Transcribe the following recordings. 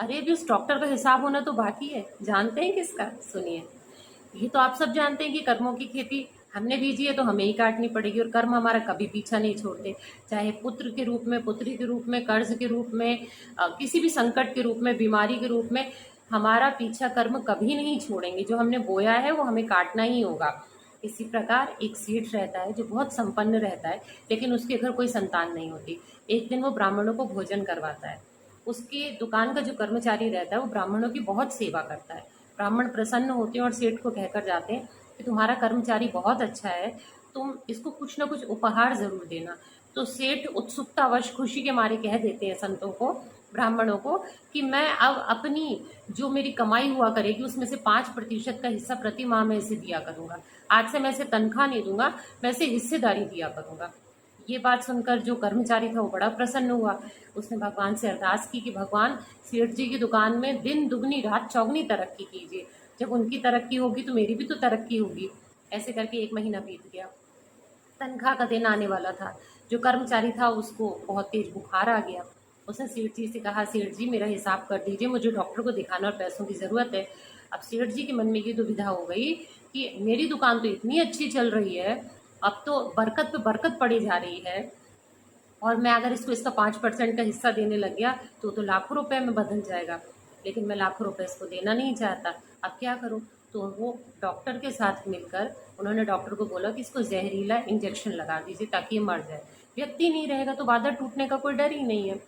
अरे अभी उस डॉक्टर का हिसाब होना तो बाकी है। जानते हैं किसका? सुनिए। ये तो आप सब जानते हैं कि कर्मों की खेती हमने बीजी है तो हमें ही काटनी पड़ेगी, और कर्म हमारा कभी पीछा नहीं छोड़ते। चाहे पुत्र के रूप में, पुत्री के रूप में, कर्ज के रूप में, किसी भी संकट के रूप में, बीमारी के रूप में, हमारा पीछा कर्म कभी नहीं छोड़ेंगे। जो हमने बोया है वो हमें काटना ही होगा। इसी प्रकार एक सेठ रहता है जो बहुत संपन्न रहता है, लेकिन उसके घर कोई संतान नहीं होती। एक दिन वो ब्राह्मणों को भोजन करवाता है। उसकी दुकान का जो कर्मचारी रहता है वो ब्राह्मणों की बहुत सेवा करता है। ब्राह्मण प्रसन्न होते हैं और सेठ को कहकर जाते हैं कि तुम्हारा कर्मचारी बहुत अच्छा है, तुम इसको कुछ ना कुछ उपहार जरूर देना। तो सेठ उत्सुकतावश खुशी के मारे कह देते हैं संतों को, ब्राह्मणों को, कि मैं अब अपनी जो मेरी कमाई हुआ करेगी उसमें से 5% का हिस्सा प्रति माह मैं इसे दिया करूंगा। आज से मैं इसे तनख्वाह नहीं दूंगा, मैं इसे हिस्सेदारी दिया करूंगा। ये बात सुनकर जो कर्मचारी था वो बड़ा प्रसन्न हुआ। उसने भगवान से अरदास की कि भगवान, सेठ जी की दुकान में दिन दुगनी रात चौगनी तरक्की कीजिए। जब उनकी तरक्की होगी तो मेरी भी तो तरक्की होगी। ऐसे करके 1 महीना बीत गया। तनख्वाह का दिन आने वाला था। जो कर्मचारी था उसको बहुत तेज बुखार आ गया। उसने सेठ जी से कहा, सेठ जी मेरा हिसाब कर दीजिए, मुझे डॉक्टर को दिखाना और पैसों की ज़रूरत है। अब सेठ जी के मन में ये दुविधा हो गई कि मेरी दुकान तो इतनी अच्छी चल रही है, अब तो बरकत पे बरकत पड़ी जा रही है, और मैं अगर इसको इसका 5% का हिस्सा देने लग गया तो लाखों रुपए में बदल जाएगा। लेकिन मैं लाखों रुपए इसको देना नहीं चाहता, अब क्या करूं? तो वो डॉक्टर के साथ मिलकर उन्होंने डॉक्टर को बोला कि इसको जहरीला इंजेक्शन लगा दीजिए ताकि ये मर जाए। व्यक्ति नहीं रहेगा तो बादल टूटने का कोई डर ही नहीं है।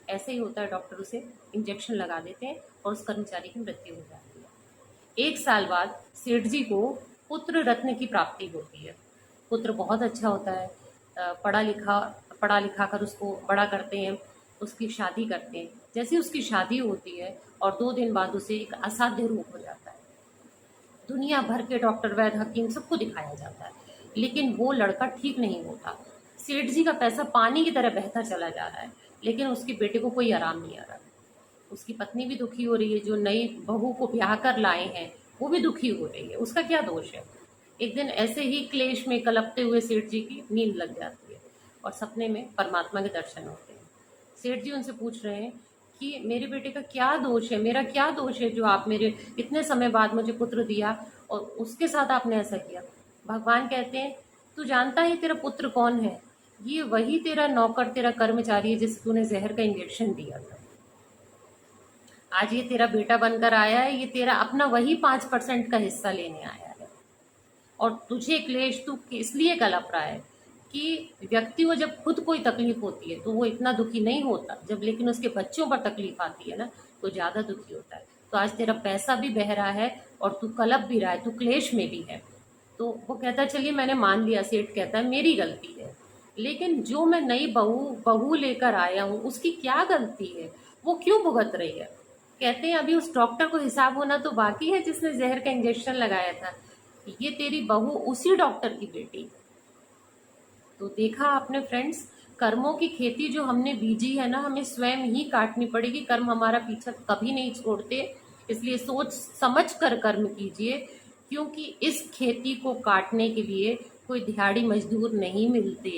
ऐसे ही होता है, डॉक्टर उसे इंजेक्शन लगा देते हैं और उस कर्मचारी की मृत्यु हो जाती है। 1 साल बाद सेठ जी को पुत्र रत्न की प्राप्ति होती है। पुत्र बहुत अच्छा होता है, पढ़ा लिखा कर उसको बड़ा करते हैं, उसकी शादी करते हैं। जैसे उसकी शादी होती है और 2 दिन बाद उसे एक असाध्य रोग हो जाता है। दुनिया भर के डॉक्टर, वैद्य, हकीम सबको दिखाया जाता है, लेकिन वो लड़का ठीक नहीं होता। सेठ जी का पैसा पानी की तरह बहता चला जा रहा है, लेकिन उसके बेटे को कोई आराम नहीं आ रहा। उसकी पत्नी भी दुखी हो रही है, जो नई बहू को ब्याह कर लाए हैं वो भी दुखी हो रही है। उसका क्या दोष है? एक दिन ऐसे ही क्लेश में कलपते हुए सेठ जी की नींद लग जाती है और सपने में परमात्मा के दर्शन होते हैं। सेठ जी उनसे पूछ रहे हैं कि मेरे बेटे का क्या दोष है, मेरा क्या दोष है जो आप मेरे इतने समय बाद मुझे पुत्र दिया और उसके साथ आपने ऐसा किया? भगवान कहते हैं, तू जानता है तेरा पुत्र कौन है? ये वही तेरा नौकर, तेरा कर्मचारी है जिसे तूने जहर का इंजेक्शन दिया था। आज ये तेरा बेटा बनकर आया है, ये तेरा अपना वही 5% का हिस्सा लेने आया है। और तुझे क्लेश तू इसलिए कलप रहा है कि व्यक्ति को जब खुद कोई तकलीफ होती है तो वो इतना दुखी नहीं होता, जब लेकिन उसके बच्चों पर तकलीफ आती है ना तो ज्यादा दुखी होता है। तो आज तेरा पैसा भी बह रहा है और तू कलप भी रहा है, तू क्लेश में भी है। तो वो कहता है चलिए मैंने मान लिया। सेठ कहता है मेरी गलती है, लेकिन जो मैं नई बहू बहू लेकर आया हूँ उसकी क्या गलती है? वो क्यों भुगत रही है? कहते हैं अभी उस डॉक्टर को हिसाब होना तो बाकी है जिसने जहर का इंजेक्शन लगाया था। ये तेरी बहू उसी डॉक्टर की बेटी। तो देखा आपने फ्रेंड्स, कर्मों की खेती जो हमने बीजी है ना, हमें स्वयं ही काटनी पड़ेगी। कर्म हमारा पीछा कभी नहीं छोड़ते, इसलिए सोच समझ कर कर्म कीजिए, क्योंकि इस खेती को काटने के लिए कोई दिहाड़ी मजदूर नहीं मिलते।